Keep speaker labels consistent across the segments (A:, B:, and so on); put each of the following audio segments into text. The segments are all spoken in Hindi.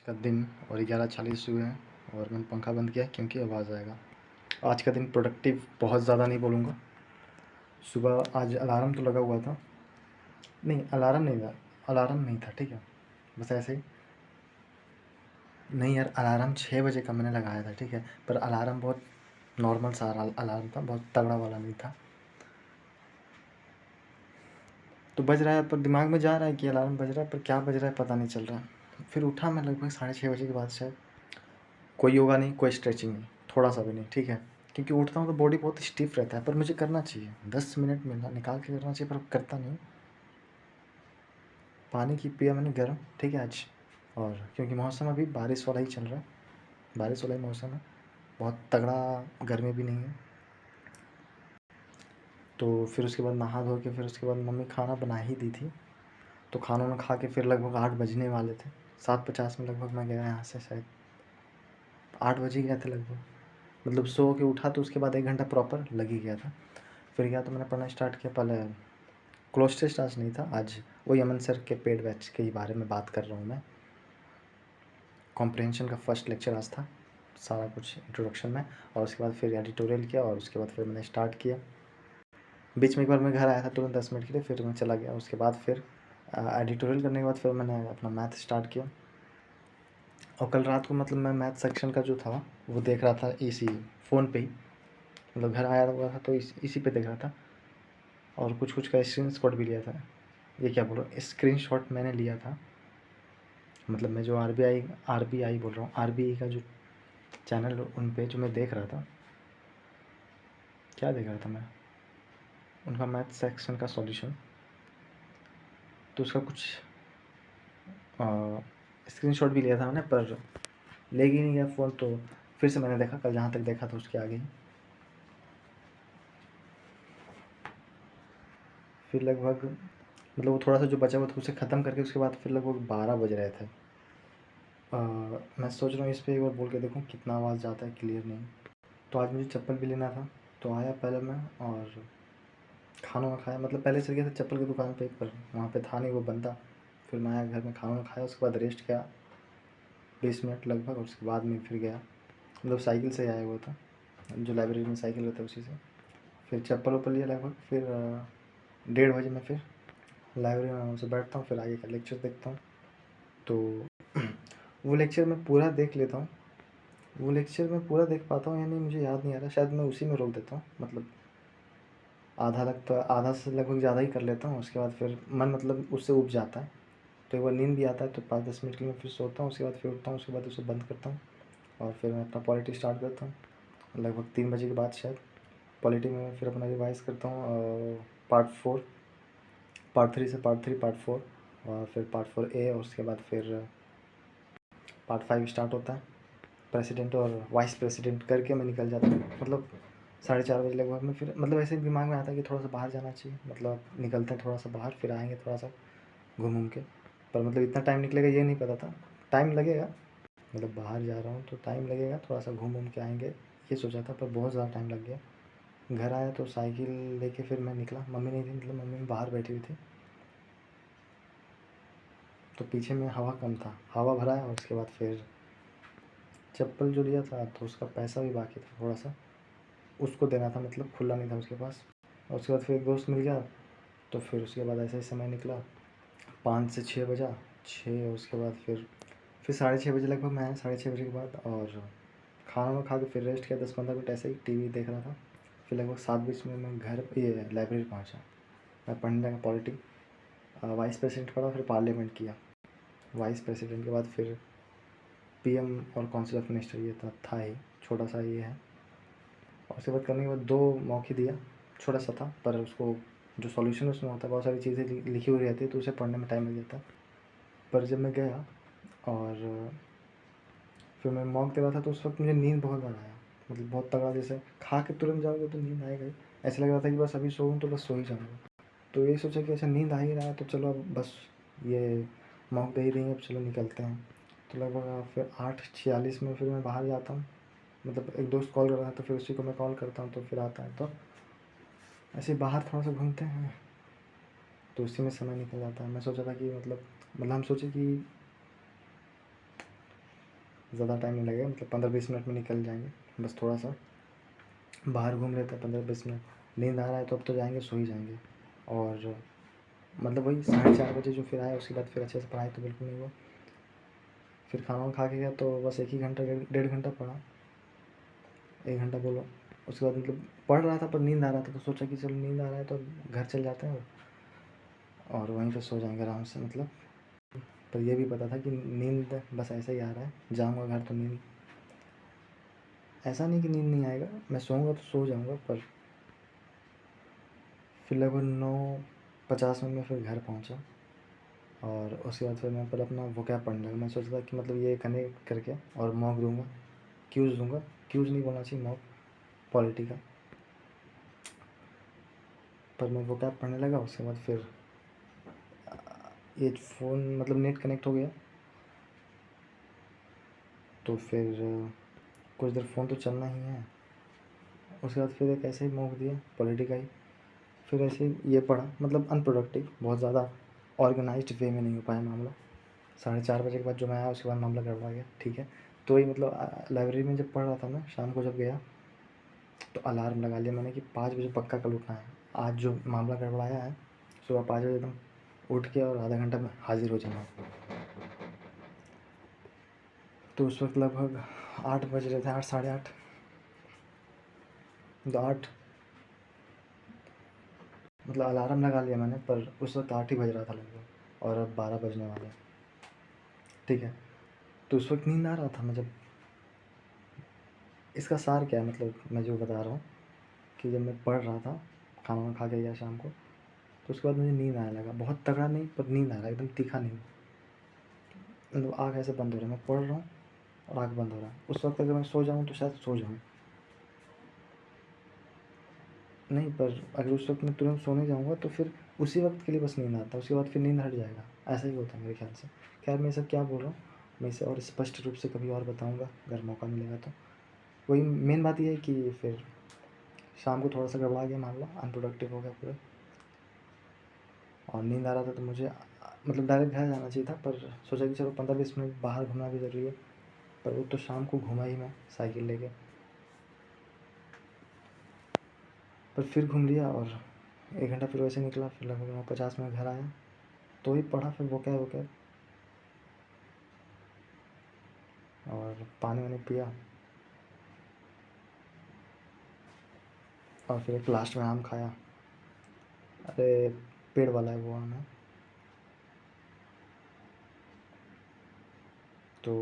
A: का दिन और 11:40 हुए हैं और मैंने पंखा बंद किया क्योंकि आवाज़ आएगा। आज का दिन प्रोडक्टिव बहुत ज़्यादा नहीं बोलूँगा। सुबह आज अलार्म तो लगा हुआ था, नहीं अलार्म नहीं था, ठीक है, बस ऐसे ही। नहीं यार, अलार्म 6 बजे का मैंने लगाया था, ठीक है, पर अलार्म बहुत नॉर्मल सा अलार्म था, बहुत तगड़ा वाला नहीं था। तो बज रहा है पर दिमाग में जा रहा है कि अलार्म बज रहा है, पर क्या बज रहा है पता नहीं चल रहा। फिर उठा मैं लगभग 6:30 के बाद शायद। कोई योगा नहीं, कोई स्ट्रेचिंग नहीं, थोड़ा सा भी नहीं, ठीक है, क्योंकि उठता हूँ तो बॉडी बहुत स्टिफ रहता है, पर मुझे करना चाहिए 10 मिनट मिला निकाल के करना चाहिए, पर करता नहीं। पानी की पिया मैंने गर्म, ठीक है आज। और क्योंकि मौसम अभी बारिश वाला ही चल रहा है, बारिश वाला ही मौसम है, बहुत तगड़ा गर्मी भी नहीं है। तो फिर उसके बाद नहा धो के फिर उसके बाद मम्मी खाना बना ही दी थी, तो खाना वाना खा के फिर लगभग 8 बजने वाले थे। 7:50 में लगभग मैं गया यहाँ से, शायद 8 बज ही गए थे लगभग। मतलब सो के उठा तो उसके बाद 1 घंटा प्रॉपर लग ही गया था। फिर गया तो मैंने पढ़ना स्टार्ट किया। पहले क्लोज टेस्ट आज नहीं था, आज वही अमन सर के पेड बैच के ही बारे में बात कर रहा हूँ मैं। कॉम्प्रहेंशन का फर्स्ट लेक्चर आज था, सारा कुछ इंट्रोडक्शन में, और उसके बाद फिर एडिटोरियल किया, और उसके बाद फिर मैंने स्टार्ट किया। बीच में एक बार मैं घर आया था तुरंत 10 मिनट के लिए, फिर मैं चला गया। उसके बाद फिर एडिटोरियल करने के बाद फिर मैंने अपना मैथ स्टार्ट किया। और कल रात को मतलब मैं मैथ सेक्शन का जो था वो देख रहा था इसी फ़ोन पे ही, मतलब घर आया हुआ था तो इसी पे देख रहा था, और कुछ कुछ का स्क्रीनशॉट भी लिया था। ये क्या बोल रहा हूँ, स्क्रीनशॉट मैंने लिया था, मतलब मैं जो आरबीआई बोल रहा हूँ, आरबीआई का जो चैनल उन पे जो मैं देख रहा था, क्या देख रहा था मैं, उनका मैथ सेक्शन का सॉल्यूशन, तो उसका कुछ स्क्रीनशॉट भी लिया था मैंने, पर ले ही नहीं गया फ़ोन। तो फिर से मैंने देखा, कल जहाँ तक देखा था उसके आगे ही। फिर लगभग मतलब वो थोड़ा सा जो बचा हुआ था उसे ख़त्म करके उसके बाद फिर लगभग 12 बज रहे थे। मैं सोच रहा हूँ इस पर एक बार बोल के देखूँ कितना आवाज़ जाता है, क्लियर नहीं। तो आज मुझे चप्पल भी लेना था, तो आया पहले मैं, और खाना वाना खाया, मतलब पहले चल गया था चप्पल की दुकान पे, पर वहाँ पे था नहीं वो बंदा। फिर मैं आया घर में, खाना वाना खाया, उसके बाद रेस्ट किया 20 मिनट लगभग, और उसके बाद में फिर गया, मतलब साइकिल से आया हुआ था, जो लाइब्रेरी में साइकिल रहता है उसी से। फिर चप्पल वप्पल लिया लगभग, फिर 1:30 बजे मैं फिर लाइब्रेरी में आराम से बैठता हूँ, फिर आगे का लेक्चर देखता हूँ। तो वो लेक्चर मैं पूरा देख लेता हूँ, वो लेक्चर मैं पूरा देख पाता हूँ या नहीं मुझे याद नहीं आ रहा, शायद मैं उसी में रोक देता हूँ, मतलब आधा लगता, आधा से लगभग ज़्यादा ही कर लेता हूँ। उसके बाद फिर मन मतलब उससे ऊब जाता है, तो एक बार नींद भी आता है, तो 5-10 मिनट के लिए फिर सोता हूँ, उसके बाद फिर उठता हूँ, उसके बाद उसे बंद करता हूँ, और फिर मैं अपना पॉलिटी स्टार्ट करता हूँ लगभग 3 बजे के बाद शायद। पॉलिटी में फिर अपना रिवाइज़ करता हूँ, और पार्ट 3 से पार्ट 3, पार्ट 4, और फिर पार्ट 4A, और उसके बाद फिर पार्ट 5 स्टार्ट होता है। प्रेसिडेंट और वाइस प्रेसिडेंट करके मैं निकल जाता हूँ, मतलब 4:30 बजे लगभग में। फिर मतलब ऐसे दिमाग में आता है कि थोड़ा सा बाहर जाना चाहिए, मतलब निकलते हैं थोड़ा सा बाहर, फिर आएंगे थोड़ा सा घूम के। पर मतलब इतना टाइम निकलेगा ये नहीं पता था, टाइम लगेगा, मतलब बाहर जा रहा हूँ तो टाइम लगेगा, थोड़ा सा घूम के आएंगे ये सोचा था, पर बहुत ज़्यादा टाइम लग गया। घर आया तो साइकिल लेके फिर मैं निकला, मम्मी नहीं थी, मतलब मम्मी बाहर बैठी हुई थी, तो पीछे में हवा कम था, हवा भरा है। और उसके बाद फिर चप्पल जो लिया था तो उसका पैसा भी बाकी था थोड़ा सा, उसको देना था, मतलब खुला नहीं था उसके पास। और उसके बाद फिर एक दोस्त मिल गया, तो फिर उसके बाद ऐसे ही समय निकला, 5 से 6 बजा, 6, और उसके बाद फिर 6:30 बजे लगभग मैं आया, 6:30 बजे के बाद, और खाना वाना खा के फिर रेस्ट किया 10-15 मिनट, ऐसे ही टीवी देख रहा था। फिर लगभग 7 बजे में मैं घर ये लाइब्रेरी पहुंचा, मैं पढ़ने लगा पॉलिटी। वाइस प्रेसिडेंट पढ़ा, फिर पार्लियामेंट किया, वाइस प्रेसिडेंट के बाद फिर पीएम और काउंसिल ऑफ मिनिस्टर, ये था ही छोटा सा ये है। और उसके बाद करने के बाद 2 मौके दिया, छोटा सा था, पर उसको जो सॉल्यूशन उसमें होता है, बहुत सारी चीज़ें लिखी हुई रहती है, तो उसे पढ़ने में टाइम लग जाता है। पर जब मैं गया और फिर मैं मॉक दे रहा था, तो उस वक्त मुझे नींद बहुत ज़्यादा आया, मतलब बहुत तगड़ा, जैसे खा के तुरंत जाओगे तो नींद आएगा ही, ऐसा लग रहा था कि बस अभी सोऊं तो बस सो ही जाऊँगा। तो यही सोचा कि अच्छा नींद आ ही रहा है, तो चलो अब बस ये मॉक दे ही देंगे, अब चलो निकलते हैं। तो लगभग फिर 8:46 में फिर मैं बाहर जाता हूँ, मतलब एक दोस्त कॉल कर रहा था, तो फिर उसी को मैं कॉल करता हूँ, तो फिर आता है, तो ऐसे बाहर थोड़ा सा घूमते हैं, तो उसी में समय निकल जाता है। मैं सोचा था कि मतलब हम सोचे कि ज़्यादा टाइम नहीं लगेगा, मतलब 15-20 मिनट में निकल जाएंगे। बस थोड़ा सा बाहर घूम लेते हैं 15-20 मिनट। नींद आ रहा है तो अब तो जाएंगे, सो ही जाएंगे। और मतलब वही 4:30 बजे जो फिर आए, उसके बाद फिर अच्छे से पढ़ाई तो बिल्कुल नहीं हुआ। फिर खाना खा के गया तो बस 1 ही घंटा 1.5 घंटा पढ़ा, 1 घंटा बोलो। उसके बाद मतलब पढ़ रहा था पर नींद आ रहा था, तो सोचा कि चलो नींद आ रहा है तो घर चल जाते हैं और वहीं पर सो जाएंगे आराम से। मतलब पर ये भी पता था कि नींद बस ऐसे ही आ रहा है, जाऊँगा घर तो नींद, ऐसा नहीं कि नींद नहीं आएगा, मैं सोऊंगा तो सो जाऊँगा। पर फिर लगभग 9:50 में मैं फिर घर पहुँचा और उसके बाद फिर मैं पर अपना वोकैब पढ़ने लगा। मैं सोच रहा था कि मतलब ये कनेक्ट करके और मॉक दूंगा, क्यूज़ दूंगा, क्यूज़ नहीं बोलना चाहिए, मॉक पॉलिटी का। पर मैं वोकैब पढ़ने लगा। उसके बाद फिर ये फ़ोन मतलब नेट कनेक्ट हो गया, तो फिर कुछ देर फ़ोन तो चलना ही है। उसके बाद फिर एक ऐसे ही मॉक दिया पॉलिटी का ही, फिर ऐसे ही ये पढ़ा, मतलब अनप्रोडक्टिव, बहुत ज़्यादा ऑर्गेनाइज्ड वे में नहीं हो पाया मामला। 4:30 बजे के बाद जो मैं आया उसके बाद मामला गड़बड़ा गया, ठीक है। तो वही मतलब लाइब्रेरी में जब पढ़ रहा था मैं, शाम को जब गया तो अलार्म लगा लिया मैंने कि 5 बजे पक्का कल उठना है। आज जो मामला गड़बड़ाया है, सुबह 5 बजे एकदम उठ के और आधा घंटा में हाजिर हो जाना। तो उस वक्त लगभग 8 बज रहे थे, 8 साढ़े 8, तो 8 मतलब अलार्म लगा लिया मैंने, पर उस वक्त 8 ही बज रहा था लगभग, और अब 12 बजने वाले हैं, ठीक है। तो उस वक्त नींद आ रहा था। मैं जब इसका सार क्या है, मतलब मैं जो बता रहा हूँ कि जब मैं पढ़ रहा था, खाना वाना खा के गया शाम को, तो उसके बाद मुझे नींद आने लगा, बहुत तगड़ा नहीं पर नींद आ रहा, एकदम तीखा नींद, मतलब आँख ऐसे बंद हो रहा है, मैं पढ़ रहा हूँ और आँख बंद हो रहा है। उस वक्त अगर मैं सो जाऊँ तो शायद सो जाऊँ, नहीं, पर अगर उस वक्त मैं तुरंत सोने जाऊँगा तो फिर उसी वक्त के लिए बस नींद आता है, उसके बाद फिर नींद हट जाएगा, ऐसा ही होता है मेरे ख्याल से। खैर मैं ये सब क्या बोल रहा हूँ, मैं इसे और स्पष्ट रूप से कभी और बताऊँगा अगर मौका मिलेगा तो। वही मेन बात ये है कि फिर शाम को थोड़ा सा गड़बड़ा गया मामला, अनप्रोडक्टिव हो गया पूरा, और नींद आ रहा था तो मुझे मतलब डायरेक्ट घर जाना चाहिए था, पर सोचा कि चलो 15-20 मिनट बाहर घूमना भी ज़रूरी है। पर वो तो शाम को घूमा ही मैं साइकिल लेके, पर फिर घूम लिया और 1 घंटा फिर वैसे निकला। फिर लगभग 9:50 में घर आया, तो ही पढ़ा, फिर वो क्या और पानी वानी पिया, और फिर एक लास्ट में आम खाया। अरे पेड़ वाला है वो आम है। तो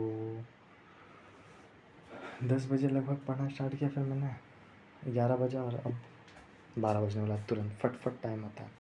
A: 10 बजे लगभग पढ़ना स्टार्ट किया फिर मैंने, 11 बजा, और अब 12 बजने वाला है, तुरंत फट फट टाइम होता है।